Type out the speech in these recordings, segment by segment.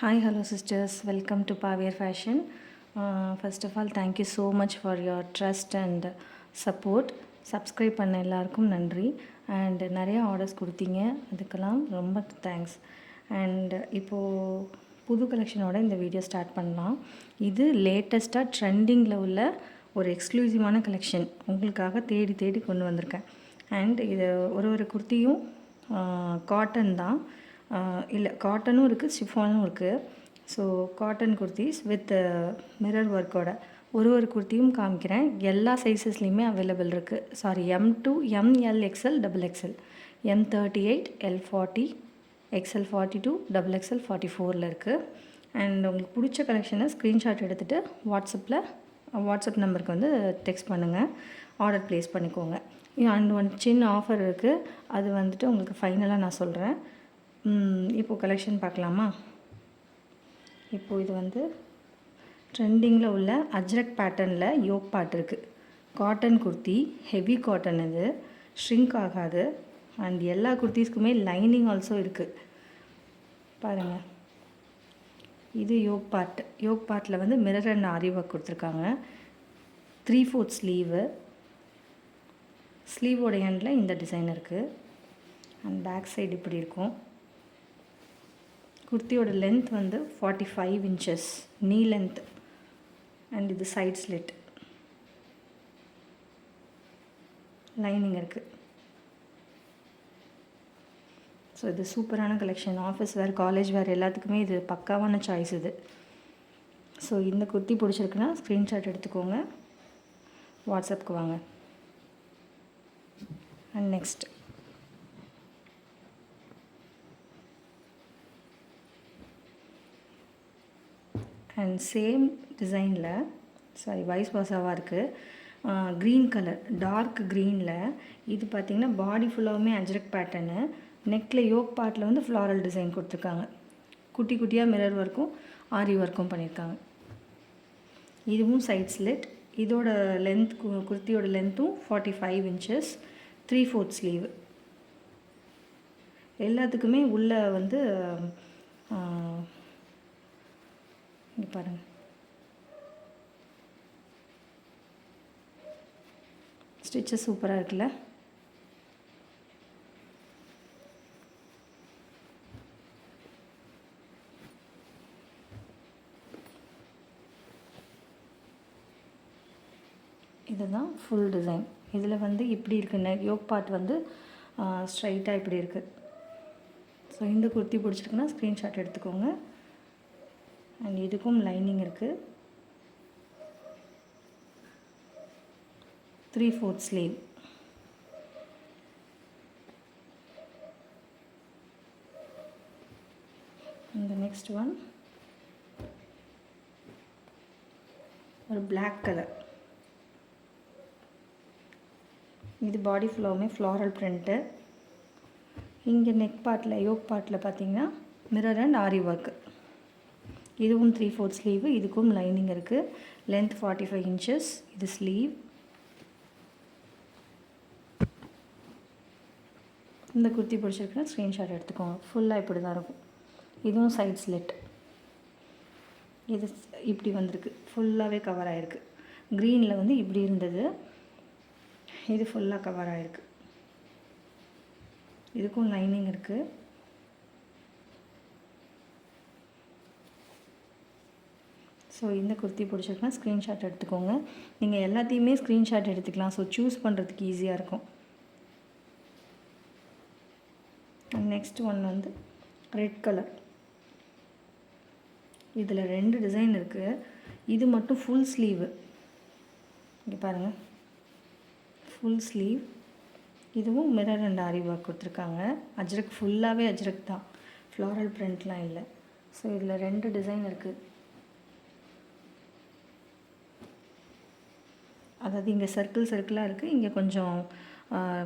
Hi, hello sisters. Welcome to Pavier Fashion. First of all, thank you so much for your trust and support. Subscribe பண்ண எல்லாருக்கும் நன்றி and நிறையா orders கொடுத்தீங்க, அதுக்கெல்லாம் ரொம்ப thanks. And இப்போது புது கலெக்ஷனோட இந்த வீடியோ ஸ்டார்ட் பண்ணலாம். இது லேட்டஸ்ட்டாக ட்ரெண்டிங்கில் உள்ள ஒரு எக்ஸ்க்ளூசிவான கலெக்ஷன் உங்களுக்காக தேடி தேடி கொண்டு வந்திருக்கேன். அண்ட் இது ஒரு குர்த்தியும் காட்டன் தான், இல்லை காட்டனும் இருக்குது, ஷிஃபானும் இருக்குது. So cotton kurtis with mirror ஒர்க்கோட ஒரு குர்த்தியும் காமிக்கிறேன். எல்லா சைஸஸ்லேயுமே அவைலபிள் இருக்குது. Sorry, M2, ML, XL, XXL, M38, L40, XL42, XXL 44 இருக்குது. அண்ட் உங்களுக்கு பிடிச்ச கலெக்ஷனை ஸ்க்ரீன்ஷாட் எடுத்துகிட்டு வாட்ஸ்அப் நம்பருக்கு வந்து டெக்ஸ்ட் பண்ணுங்கள், ஆர்டர் ப்ளேஸ் பண்ணிக்கோங்க. அண்ட் ஒன் சின்ன ஆஃபர் இருக்குது, அது வந்துட்டு உங்களுக்கு ஃபைனலாக நான் சொல்கிறேன். இப்போது கலெக்ஷன் பார்க்கலாமா? இப்போது இது வந்து ட்ரெண்டிங்கில் உள்ள அஜ்ரக் பேட்டர்னில் யோக் பார்ட் இருக்குது. காட்டன் குர்த்தி, ஹெவி காட்டன், இது ஷ்ரிங்க் ஆகாது. அண்ட் எல்லா குர்த்திஸ்க்குமே லைனிங் ஆல்சோ இருக்குது. பாருங்கள், இது யோக் பார்ட்டில் வந்து மிரர் அண்ட் ஆரி ஒர்க் கொடுத்துருக்காங்க. 3/4 ஸ்லீவோட எண்டில் இந்த டிசைன் இருக்குது. அண்ட் பேக் சைடு இப்படி இருக்கும். குர்த்தியோட லென்த் வந்து 45 inches நீ லென்த். அண்ட் இது சைட் ஸ்லிட், லைனிங் இருக்குது. ஸோ இது சூப்பரான கலெக்ஷன். ஆஃபீஸ் வேர், காலேஜ் வேர் எல்லாத்துக்குமே இது பக்காவான சாய்ஸ் இது. ஸோ இந்த குர்த்தி பிடிச்சிருக்குன்னா ஸ்க்ரீன்ஷாட் எடுத்துக்கோங்க, வாட்ஸ்அப்புக்கு வாங்க. அண்ட் நெக்ஸ்ட் அண்ட் சேம் டிசைனில், சாரி வைஸ் வாசாவாக இருக்குது, க்ரீன் கலர், டார்க் க்ரீனில். இது பார்த்திங்கன்னா பாடி ஃபுல்லாகவுமே அஜ்ரக் பேட்டர்னு. நெக்கில் யோக் பார்ட்டில் வந்து ஃப்ளாரல் டிசைன் கொடுத்துருக்காங்க. குட்டி குட்டியாக மிரர் ஒர்க்கும் ஆரி ஒர்க்கும் பண்ணியிருக்காங்க. இதுவும் சைட் ஸ்லிட். இதோட லென்த், குர்த்தியோட லென்த்தும் 45 inches, 3/4 ஸ்லீவ். எல்லாத்துக்குமே உள்ளே வந்து இங்கே பாருங்கள், ஸ்டிச்சஸ் சூப்பராக இருக்குல்ல. இதுதான் ஃபுல் டிசைன். இதில் வந்து இப்படி இருக்குன்னு யோக் பார்ட் வந்து ஸ்ட்ரைட்டாக இப்படி இருக்குது. ஸோ இந்த குர்த்தி பிடிச்சிருக்குன்னா ஸ்க்ரீன்ஷாட் எடுத்துக்கோங்க. அண்ட் இதுக்கும் லைனிங் இருக்குது. 3/4 ஸ்லீவ். இந்த நெக்ஸ்ட் ஒன் ஒரு பிளாக் கலர். இது பாடி ஃபுல்லாகவுமே ஃப்ளாரல் பிரிண்ட்டு. இங்கே நெக் பார்ட்டில், யோக் பார்ட்டில் பார்த்தீங்கன்னா மிரர் அண்ட் ஆரி ஒர்க்கு. இதுவும் 3/4 ஸ்லீவு. இதுக்கும் லைனிங் இருக்குது. Length 45 inches. இது ஸ்லீவ். இந்த குர்த்தி பிடிச்சிருக்குன்னா ஸ்க்ரீன்ஷாட் எடுத்துக்கோங்க. ஃபுல்லாக இப்படி தான் இருக்கும். இதுவும் சைட் ஸ்லிட். இது இப்படி வந்திருக்கு, ஃபுல்லாகவே கவர் ஆகிருக்கு. க்ரீனில் வந்து இப்படி இருந்தது, இது ஃபுல்லாக கவர் ஆகிருக்கு. இதுக்கும் லைனிங் இருக்குது. ஸோ இந்த குர்த்தி பிடிச்சிருக்குன்னா ஸ்க்ரீன்ஷாட் எடுத்துக்கோங்க. நீங்கள் எல்லாத்தையுமே ஸ்க்ரீன்ஷாட் எடுத்துக்கலாம். ஸோ சூஸ் பண்ணுறதுக்கு ஈஸியாக இருக்கும். நெக்ஸ்ட் ஒன் வந்து ரெட் கலர். இதில் 2 டிசைன் இருக்குது. இது மட்டும் ஃபுல் ஸ்லீவு. இங்கே பாருங்கள், ஃபுல் ஸ்லீவ். இதுவும் மிரர் அண்ட் ஆரி ஒர்க் கொடுத்துருக்காங்க. அஜ்ரக், ஃபுல்லாகவே அஜ்ரக் தான், ஃப்ளாரல் பிரிண்ட்லாம் இல்லை. ஸோ இதில் 2 டிசைன் இருக்குது. அதாவது இங்கே சர்க்கிளாக இருக்குது, இங்கே கொஞ்சம்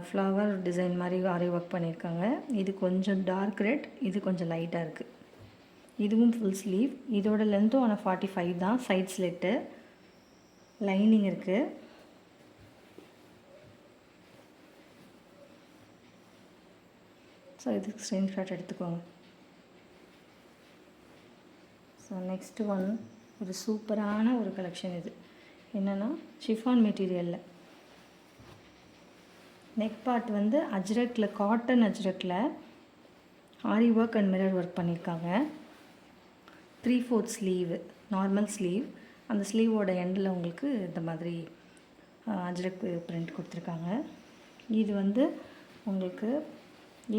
ஃப்ளவர் டிசைன் மாதிரி ஆரி ஒர்க் பண்ணியிருக்காங்க. இது கொஞ்சம் டார்க் ரெட், இது கொஞ்சம் லைட்டாக இருக்குது. இதுவும் ஃபுல் ஸ்லீவ். இதோட லென்த்தும் ஆனால் 45 தான். சைட் ஸ்லிட்டு, லைனிங் இருக்குது. ஸோ இதுக்கு ஸ்க்ரீன்ஷாட் எடுத்துக்கோங்க. ஸோ நெக்ஸ்ட் ஒன் ஒரு சூப்பரான ஒரு கலெக்ஷன். இது என்னென்னா ஷிஃபான் மெட்டீரியலில் நெக் பார்ட் வந்து அஜ்ரக்கில், காட்டன் அஜ்ரக்கில் aari work and mirror work பண்ணியிருக்காங்க. 3/4 ஸ்லீவு, நார்மல் ஸ்லீவ். அந்த ஸ்லீவோட எண்டில் உங்களுக்கு இந்த மாதிரி அஜ்ரக் பிரிண்ட் கொடுத்துருக்காங்க. இது வந்து உங்களுக்கு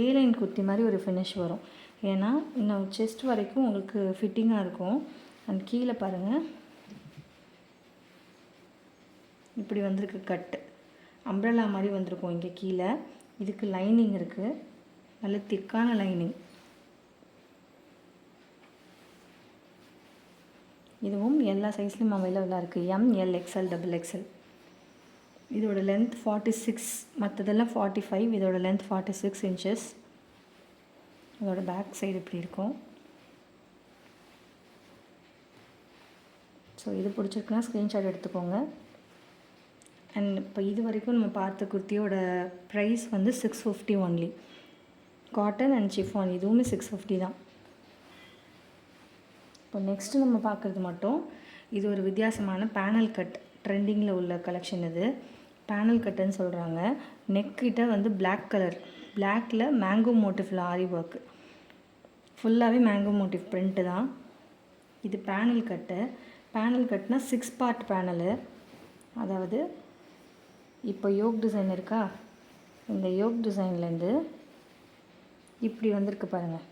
ஏலைன் குர்த்தி மாதிரி ஒரு ஃபினிஷ் வரும். ஏன்னா இன்னும் செஸ்ட் வரைக்கும் உங்களுக்கு ஃபிட்டிங்காக இருக்கும். அண்ட் கீழே பாருங்கள், இப்படி வந்திருக்கு கட்டு, அம்ப்ரெல்லா மாதிரி வந்திருக்கும் இங்கே கீழே. இதுக்கு லைனிங் இருக்குது, நல்ல திக்கான லைனிங். இதுவும் எல்லா சைஸ்லையும் அவைலபிளாக இருக்குது. M, L, XL, XXL. இதோட லென்த் 46, மற்றதெல்லாம் 45. இதோட லென்த் 46 inches. இதோட பேக் சைடு இப்படி இருக்கும். ஸோ இது பிடிச்சிருக்குன்னா ஸ்க்ரீன்ஷாட் எடுத்துக்கோங்க. அண்ட் இப்போ இது வரைக்கும் நம்ம பார்த்த குர்த்தியோட ப்ரைஸ் வந்து 650 ஒன்லி. காட்டன் அண்ட் ஷிஃபான் இதுவுமே 650 தான். இப்போ நெக்ஸ்ட்டு நம்ம பார்க்குறது மட்டும் இது ஒரு வித்தியாசமான பேனல் கட், ட்ரெண்டிங்கில் உள்ள கலெக்ஷன். இது பேனல் கட்டுன்னு சொல்கிறாங்க. நெக்கிட்ட வந்து பிளாக் கலர், பிளாக்கில் மேங்கோ மோட்டிஃபில் ஆரி ஒர்க்கு, ஃபுல்லாகவே மேங்கோ மோட்டிவ் பிரிண்ட்டு தான். இது பேனல் கட்டு. பேனல் கட்டுனா 6 பார்ட் பேனலு. அதாவது இப்போ யோக் டிசைன் இருக்கா, இந்த யோக் டிசைன்லேருந்து இப்படி வந்திருக்கு பாருங்கள்.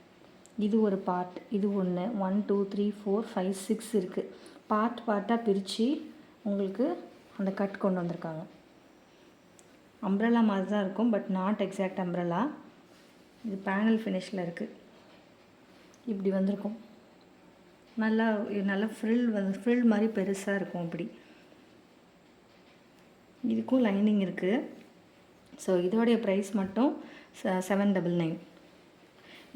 இது ஒரு பார்ட், இது ஒன்று, 1 2 3 4 5 6 இருக்குது. பார்ட்டாக பிரித்து உங்களுக்கு அந்த கட் கொண்டு வந்திருக்காங்க. அம்ப்ரெல்லா மாதிரி தான் இருக்கும், பட் நாட் எக்ஸாக்ட் அம்ப்ரெல்லா. இது பேனல் ஃபினிஷில் இருக்குது. இப்படி வந்திருக்கும். நல்லா ஃப்ரில் மாதிரி பெருசாக இருக்கும். இப்படி இதுக்கும் லைனிங் இருக்குது. ஸோ இதோடைய ப்ரைஸ் மட்டும் 799.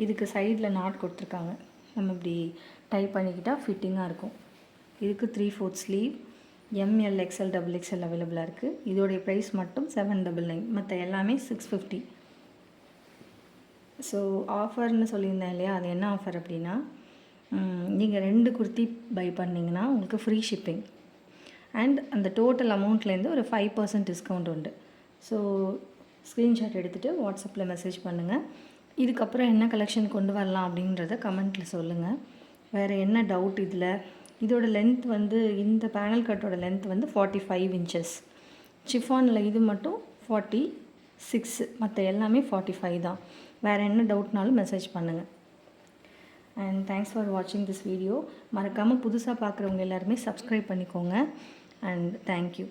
இதுக்கு சைடில் நாட் கொடுத்துருக்காங்க. நம்ம இப்படி டைப் பண்ணிக்கிட்டால் ஃபிட்டிங்காக இருக்கும். இதுக்கு 3/4 ஸ்லீவ், எம்எல், எக்ஸ்எல், XXL அவைலபிளாக இருக்குது. இதோடைய ப்ரைஸ் மட்டும் 799. மற்ற எல்லாமே 650. ஸோ ஆஃபர்னு சொல்லியிருந்தேன் இல்லையா, அது என்ன ஆஃபர் அப்படின்னா, நீங்கள் 2 குர்த்தி பை பண்ணிங்கன்னா உங்களுக்கு ஃப்ரீ ஷிப்பிங். அண்ட் அந்த டோட்டல் அமௌண்ட்லேருந்து ஒரு 5% டிஸ்கவுண்ட் உண்டு. ஸோ ஸ்க்ரீன்ஷாட் எடுத்துகிட்டு வாட்ஸ்அப்பில் மெசேஜ் பண்ணுங்கள். இதுக்கப்புறம் என்ன கலெக்ஷன் கொண்டு வரலாம் அப்படின்றத கமெண்ட்டில் சொல்லுங்கள். வேறு என்ன டவுட் இதில்? இதோட லென்த் வந்து, இந்த பேனல் கட்டோட லென்த் வந்து 45 inches. ஷிஃபானில் இது மட்டும் 46, மற்ற எல்லாமே 45 தான். வேறு என்ன டவுட்னாலும் மெசேஜ் பண்ணுங்கள். அண்ட் தேங்க்ஸ் ஃபார் வாட்சிங் திஸ் வீடியோ. மறக்காமல் புதுசாக பார்க்குறவங்க எல்லாருமே சப்ஸ்கிரைப் பண்ணிக்கோங்க. And thank you.